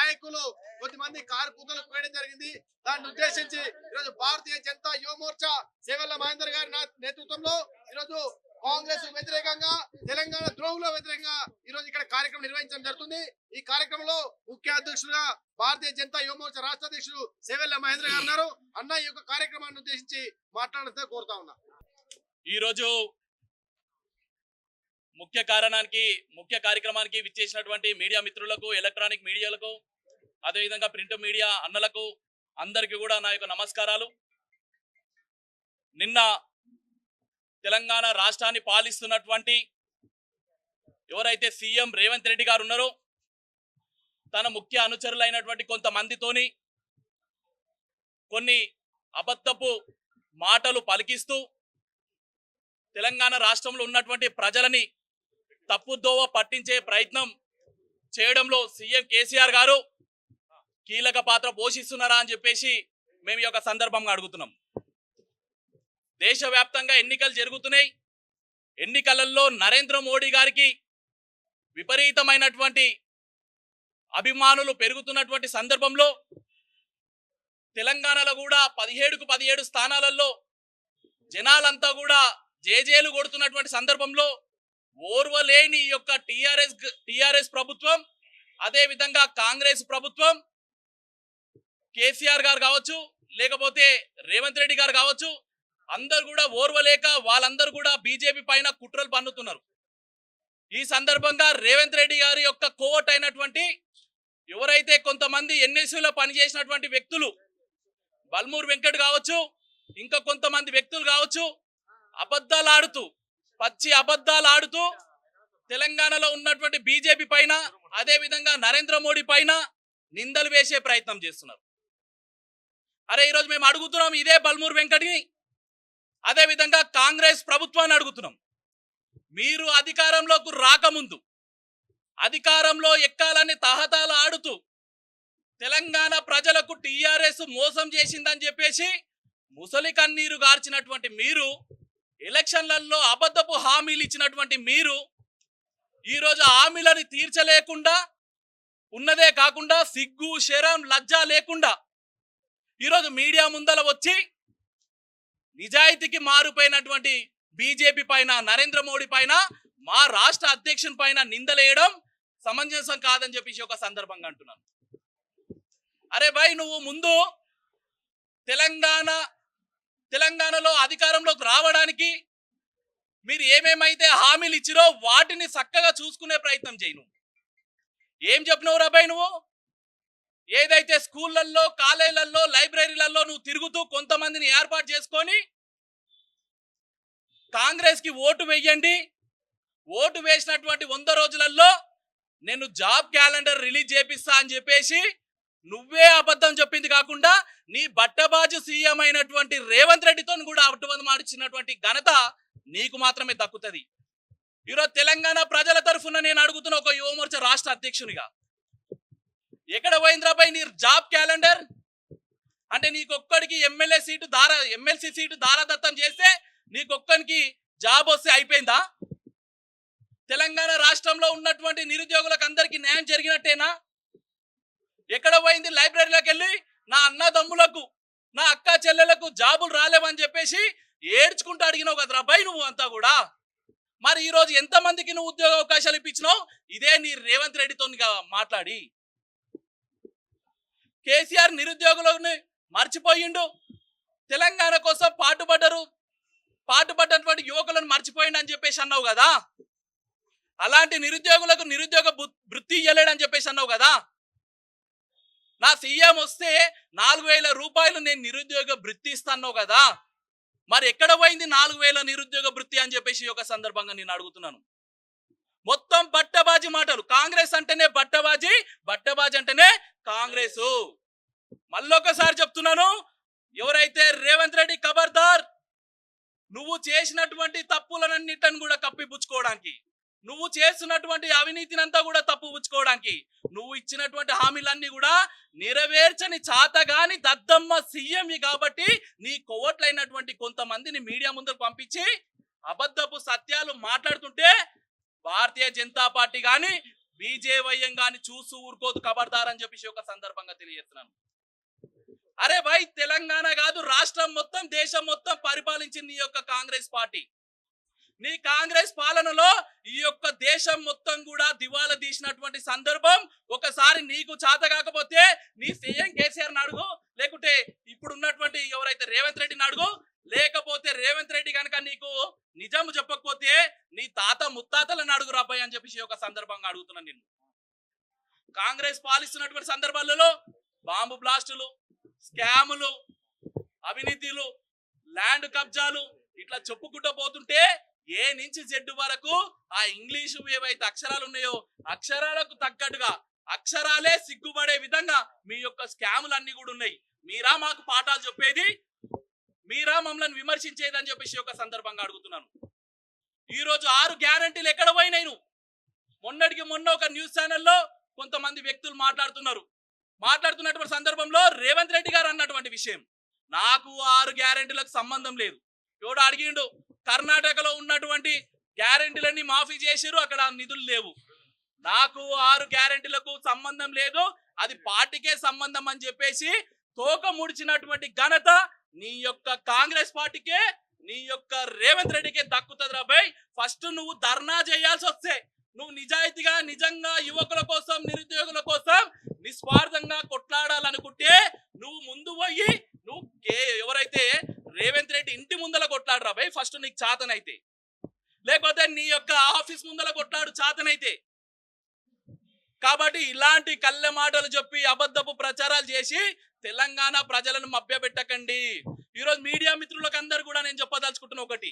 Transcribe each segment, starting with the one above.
నాయకులు కొద్దిమంది కారు కూతలు కోయడం జరిగింది. దాన్ని ఉద్దేశించి ఈరోజు భారతీయ జనతా యువ మోర్చా సేవల మహేందర్ గారి నేతృత్వంలో ఈరోజు కాంగ్రెస్ వ్యతిరేకంగా, తెలంగాణ ద్రోహుల వ్యతిరేకంగా ఈరోజు ఇక్కడ కార్యక్రమం నిర్వహించడం జరుగుతుంది. ఈ కార్యక్రమంలో ముఖ్య అధ్యక్షులుగా భారతీయ జనతా యువ మోర్చా రాష్ట్ర అధ్యక్షుడు సేవెల్ల మహేంద్ర గారు ఉన్నారు. అన్న ఈ యొక్క కార్యక్రమాన్ని ఉద్దేశించి మాట్లాడుతూ కోరుతా ఉన్నా. ఈ రోజు ముఖ్య కార్యక్రమానికి విచ్చేసినటువంటి మీడియా మిత్రులకు, ఎలక్ట్రానిక్ మీడియాలకు, అదేవిధంగా ప్రింట్ మీడియా అన్నలకు అందరికీ కూడా నా యొక్క నమస్కారాలు. నిన్న తెలంగాణ రాష్ట్రాన్ని పాలిస్తున్నటువంటి ఎవరైతే సీఎం రేవంత్ రెడ్డి గారు ఉన్నారో తన ముఖ్య అనుచరులైనటువంటి కొంతమందితోని కొన్ని అబద్ధపు మాటలు పలికిస్తూ తెలంగాణ రాష్ట్రంలో ఉన్నటువంటి ప్రజలని తప్పుదోవ పట్టించే ప్రయత్నం చేయడంలో సీఎం కేసీఆర్ గారు కీలక పాత్ర పోషిస్తున్నారా అని చెప్పేసి మేము ఈ యొక్క సందర్భంగా అడుగుతున్నాం. దేశవ్యాప్తంగా ఎన్నికలు జరుగుతున్నాయి. ఎన్నికలలో నరేంద్ర మోడీ గారికి విపరీతమైనటువంటి అభిమానులు పెరుగుతున్నటువంటి సందర్భంలో తెలంగాణలో కూడా 17కు 17 స్థానాలలో జనాలంతా కూడా జేజేలు కొడుతున్నటువంటి సందర్భంలో ఓర్వలేని ఈ యొక్క టిఆర్ఎస్ ప్రభుత్వం, అదే విధంగా కాంగ్రెస్ ప్రభుత్వం, కేసీఆర్ గారు కావచ్చు, లేకపోతే రేవంత్ రెడ్డి గారు కావచ్చు, అందరు కూడా ఓర్వలేక వాళ్ళందరూ కూడా బీజేపీ పైన కుట్రలు పన్నుతున్నారు. ఈ సందర్భంగా రేవంత్ రెడ్డి గారి యొక్క కోవట్ అయినటువంటి ఎవరైతే కొంతమంది ఎన్ఎస్యూలో పనిచేసినటువంటి వ్యక్తులు, బల్మూర్ వెంకట్ కావచ్చు, ఇంకా కొంతమంది వ్యక్తులు కావచ్చు, అబద్ధాలు ఆడుతూ, పచ్చి అబద్ధాలు ఆడుతూ తెలంగాణలో ఉన్నటువంటి బీజేపీ పైన, అదే విధంగా నరేంద్ర మోడీ పైన నిందలు వేసే ప్రయత్నం చేస్తున్నారు. అరే ఈరోజు మేము అడుగుతున్నాం ఇదే బల్మూర్ వెంకట్ని, అదే విధంగా కాంగ్రెస్ ప్రభుత్వాన్ని అడుగుతున్నాం. మీరు అధికారంలోకి రాకముందు అధికారంలో ఎక్కాలని తహతాలు ఆడుతూ తెలంగాణ ప్రజలకు టిఆర్ఎస్ మోసం చేసిందని చెప్పేసి ముసలి కన్నీరు గార్చినటువంటి మీరు, ఎలక్షన్లలో అబద్ధపు హామీలు ఇచ్చినటువంటి మీరు ఈరోజు హామీలను తీర్చలేకుండా ఉన్నదే కాకుండా సిగ్గు, శరం, లజ్జ లేకుండా ఈరోజు మీడియా ముందల వచ్చి నిజాయితీకి మారుపోయినటువంటి బీజేపీ పైన, నరేంద్ర మోడీ పైన, మా రాష్ట్ర అధ్యక్షుని పైన నిందలేయడం సమంజసం కాదని చెప్పేసి ఒక సందర్భంగా అంటున్నాను. అరే భాయ్, నువ్వు ముందు తెలంగాణలో అధికారంలోకి రావడానికి మీరు ఏమేమైతే హామీలు ఇచ్చిరో వాటిని చక్కగా చూసుకునే ప్రయత్నం చేయను. ఏం చెప్పినవు రాబాయ్ నువ్వు? ఏదైతే స్కూళ్ళల్లో, కాలేజీలలో, లైబ్రరీలలో నువ్వు తిరుగుతూ కొంతమందిని ఏర్పాటు చేసుకొని కాంగ్రెస్ కి ఓటు వేయండి, ఓటు వేసినటువంటి 100 రోజులలో నేను జాబ్ క్యాలెండర్ రిలీజ్ చేపిస్తా అని చెప్పేసి నువ్వే అబద్ధం చెప్పింది కాకుండా నీ బట్టబాజు సీఎం అయినటువంటి రేవంత్ రెడ్డితో కూడా అబద్ధం మాడిచినటువంటి ఘనత నీకు మాత్రమే దక్కుతుంది. ఈరోజు తెలంగాణ ప్రజల తరఫున నేను అడుగుతున్న ఒక యువ మోర్చా రాష్ట్ర అధ్యక్షునిగా, ఎక్కడ పోయింద్రాపై నీ జాబ్ క్యాలెండర్? అంటే నీకొక్కడికి ఎమ్మెల్సీ సీటు దారాదత్తం చేస్తే నీకొక్కడికి జాబ్ వస్తే అయిపోయిందా? తెలంగాణ రాష్ట్రంలో ఉన్నటువంటి నిరుద్యోగులకు అందరికీ న్యాయం జరిగినట్టేనా? ఎక్కడ పోయింది? లైబ్రరీలోకి వెళ్ళి నా అన్నదమ్ములకు, నా అక్క చెల్లెలకు జాబులు రాలేవని చెప్పేసి ఏడ్చుకుంటూ అడిగినావు కదరా బై నువ్వు అంతా కూడా. మరి ఈరోజు ఎంతమందికి నువ్వు ఉద్యోగ అవకాశాలు ఇప్పించినావు? ఇదే నీ రేవంత్ రెడ్డితో మాట్లాడి. కేసీఆర్ నిరుద్యోగులను మర్చిపోయిండు, తెలంగాణ కోసం పాటుపడ్డటువంటి యువకులను మర్చిపోయిండు అని చెప్పేసి అన్నావు కదా. అలాంటి నిరుద్యోగులకు నిరుద్యోగ వృత్తి ఇయ్యలేడని చెప్పేసి అన్నావు కదా. నా సీఎం వస్తే 4000 రూపాయలు నేను నిరుద్యోగ వృత్తి ఇస్తాను కదా. మరి ఎక్కడ పోయింది 4000 నిరుద్యోగ వృత్తి అని చెప్పేసి ఒక సందర్భంగా నేను అడుగుతున్నాను. మొత్తం బట్టబాజీ మాటలు. కాంగ్రెస్ అంటేనే బట్టబాజీ, బట్టబాజీ అంటేనే కాంగ్రెస్. మళ్ళొకసారి చెప్తున్నాను, ఎవరైతే రేవంత్ రెడ్డి ఖబర్దార్, నువ్వు చేసినటువంటి తప్పులన్నిటిని కూడా కప్పిపుచ్చుకోవడానికి, నువ్వు చేస్తున్నటువంటి అవినీతినంతా కూడా తప్పుపుచ్చుకోవడానికి, నువ్వు ఇచ్చినటువంటి హామీలన్నీ కూడా నెరవేర్చని చాతగాని దద్దమ్మ సీఎం కాబట్టి నీ కొవ్వట్లైనటువంటి కొంతమందిని మీడియా ముందుకు పంపించి అబద్ధపు సత్యాలు మాట్లాడుతుంటే భారతీయ జనతా పార్టీ కానీ బీజేవైఎం గాని చూస్తూ ఊరుకోదు ఖబర్దారని చెప్పేసి ఒక సందర్భంగా తెలియజేస్తున్నాను. అరే భాయ్, తెలంగాణ కాదు రాష్ట్రం మొత్తం దేశం మొత్తం పరిపాలించింది ఈ యొక్క కాంగ్రెస్ పార్టీ. నీ కాంగ్రెస్ పాలనలో ఈ యొక్క దేశం మొత్తం కూడా దివాలా తీసినటువంటి సందర్భం. ఒకసారి నీకు చేత కాకపోతే నీ సీఎం కేసీఆర్ అడుగు, లేకుంటే ఇప్పుడు ఉన్నటువంటి ఎవరైతే రేవంత్ రెడ్డిని అడుగు, లేకపోతే రేవంత్ రెడ్డి కనుక నీకు నిజం చెప్పకపోతే నీ తాత ముత్తాతలను అడుగు రాబాయ్ అని చెప్పేసి ఒక సందర్భంగా అడుగుతున్నాను నిన్ను. కాంగ్రెస్ పాలిస్తున్నటువంటి సందర్భాలలో బాంబు బ్లాస్టులు, స్కాములు, అవినీతిలు, ల్యాండ్ కబ్జాలు ఇట్లా చెప్పుకుంటూ పోతుంటే ఏ నుంచి జెడ్ వరకు ఆ ఇంగ్లీషు ఏవైతే అక్షరాలు ఉన్నాయో అక్షరాలకు తగ్గట్టుగా అక్షరాలే సిగ్గుపడే విధంగా మీ యొక్క స్కాములన్నీ కూడా ఉన్నాయి. మీరా మాకు పాఠాలు చెప్పేది, మీరా మమ్మల్ని విమర్శించేది అని చెప్పేసి ఒక సందర్భంగా అడుగుతున్నాను. ఈ రోజు 6 గ్యారంటీలు ఎక్కడ పోయినాయి? మొన్నటికి మొన్న ఒక న్యూస్ ఛానల్లో కొంతమంది వ్యక్తులు మాట్లాడుతున్నటువంటి సందర్భంలో రేవంత్ రెడ్డి గారు అన్నటువంటి విషయం, నాకు 6 గ్యారంటీలకు సంబంధం లేదు. ఎవడు అడిగిండు, కర్ణాటకలో ఉన్నటువంటి గ్యారంటీలన్నీ మాఫీ చేసిరు, అక్కడ నిధులు లేవు. నాకు 6 గ్యారంటీలకు సంబంధం లేదు, అది పార్టీకే సంబంధం అని చెప్పేసి తోక ముడిచినటువంటి ఘనత నీ యొక్క కాంగ్రెస్ పార్టీకే, నీ యొక్క రేవంత్ రెడ్డికే దక్కుతుంది రాబాయ్. ఫస్ట్ నువ్వు ధర్నా చేయాల్సి వస్తే, నువ్వు నిజాయితీగా నిజంగా యువకుల కోసం నిరుద్యోగుల కోసం నిస్వార్థంగా కొట్లాడాలనుకుంటే నువ్వు ముందు పోయి నువ్వు ఎవరైతే రేవంత్ రెడ్డి ఇంటి ముందల కొట్లాడు రాబాయ్ ఫస్ట్ నీకు చాతనైతే, లేకపోతే నీ యొక్క ఆఫీస్ ముందల కొట్లాడు చాతనైతే. కాబట్టి ఇలాంటి కళ్ళె మాటలు చెప్పి అబద్ధపు ప్రచారాలు చేసి తెలంగాణ ప్రజలను మభ్యపెట్టకండి. ఈరోజు మీడియా మిత్రులకు అందరు కూడా నేను చెప్పదలుచుకుంటున్న ఒకటి,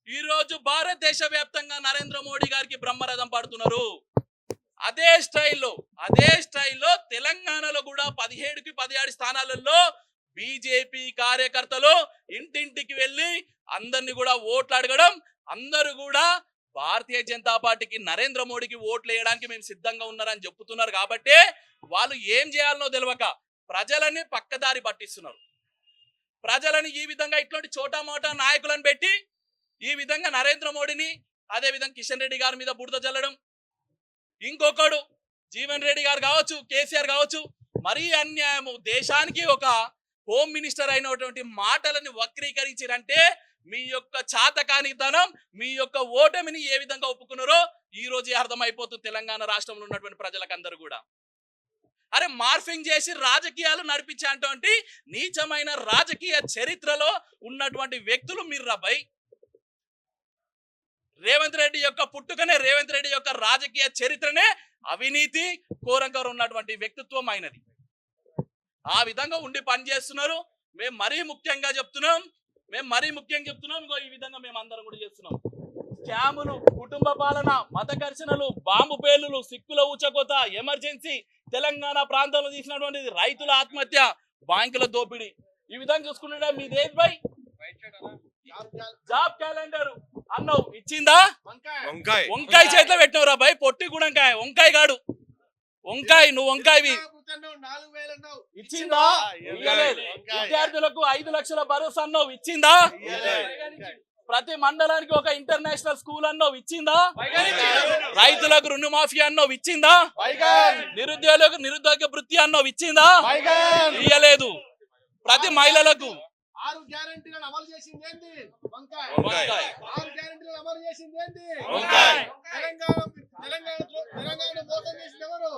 ఈ రోజు భారతదేశ వ్యాప్తంగా నరేంద్ర మోడీ గారికి బ్రహ్మరథం పడుతున్నారు. అదే స్టైల్లో తెలంగాణలో కూడా 17కి 17 స్థానాలలో బీజేపీ కార్యకర్తలు ఇంటింటికి వెళ్ళి అందరినీ కూడా ఓట్లు అడగడం, అందరూ కూడా భారతీయ జనతా పార్టీకి నరేంద్ర మోడీకి ఓట్లు వేయడానికి మేము సిద్ధంగా ఉన్నారని చెప్తున్నారు. కాబట్టి వాళ్ళు ఏం చేయాలనో తెలియక ప్రజలని పక్కదారి పట్టిస్తున్నారు. ప్రజలని ఈ విధంగా ఇట్లాంటి చోటా మోటా నాయకులను పెట్టి ఈ విధంగా నరేంద్ర మోడీని, అదే విధంగా కిషన్ రెడ్డి గారి మీద బురద చల్లడం, ఇంకొకడు జీవన్ రెడ్డి గారు కావచ్చు, కేసీఆర్ కావచ్చు, మరీ అన్యాయము. దేశానికి ఒక హోమ్ మినిస్టర్ అయినటువంటి మాటలని వక్రీకరించారంటే మీ యొక్క చాతకానితనం, మీ యొక్క ఓటమిని ఏ విధంగా ఒప్పుకున్నారో ఈ రోజే అర్థమైపోతుంది తెలంగాణ రాష్ట్రంలో ఉన్నటువంటి ప్రజలకందరూ కూడా. అరే మార్ఫింగ్ చేసి రాజకీయాలు నడిపించేటువంటి నీచమైన రాజకీయ చరిత్రలో ఉన్నటువంటి వ్యక్తులు మీరు రాబాయ్. రేవంత్ రెడ్డి యొక్క పుట్టుకనే, రేవంత్ రెడ్డి యొక్క రాజకీయ చరిత్రనే అవినీతి కోరంగా ఉన్నటువంటి వ్యక్తిత్వం అయినది. ఆ విధంగా ఉండి పనిచేస్తున్నారు. మేము మరీ ముఖ్యంగా చెప్తున్నాం, ఇంకో ఈ విధంగా మేము అందరం కూడా చేస్తున్నాం. స్కాములు, కుటుంబ పాలన, మత ఘర్షణలు, బాంబు పేలులు, సిక్కుల ఊచకోత, ఎమర్జెన్సీ, తెలంగాణ ప్రాంతంలో తీసినటువంటి రైతుల ఆత్మహత్య, బ్యాంకుల దోపిడీ, ఈ విధంగా చూసుకుంటే మీదేది బై జాబ్ క్యాలెండర్ అన్నావు ఇచ్చిందా? వంకాయ చేతిలో పెట్టినవు రా బై, పొట్టి గుణంకాయ వంకాయ గాడు, నువ్వు వంకాయవి ఇచ్చిందా? విద్యార్థులకు 5 లక్షల భరోసా అన్నావు ఇచ్చిందా? ప్రతి మండలానికి ఒక ఇంటర్నేషనల్ స్కూల్ అన్నావు ఇచ్చిందా? రైతులకు రుణమాఫీ అన్నావు ఇచ్చిందా? నిరుద్యోగ వృత్తి అన్నావు ఇచ్చిందా? ఇయ్యలేదు. ప్రతి మహిళలకు 6 గ్యారెంటీలను అమలు చేసింది ఏంటి? వంకాయ. 6 గ్యారెంటీలను అమలు చేసింది ఏంటి? తెలంగాణ మోసం చేసింది ఎవరు?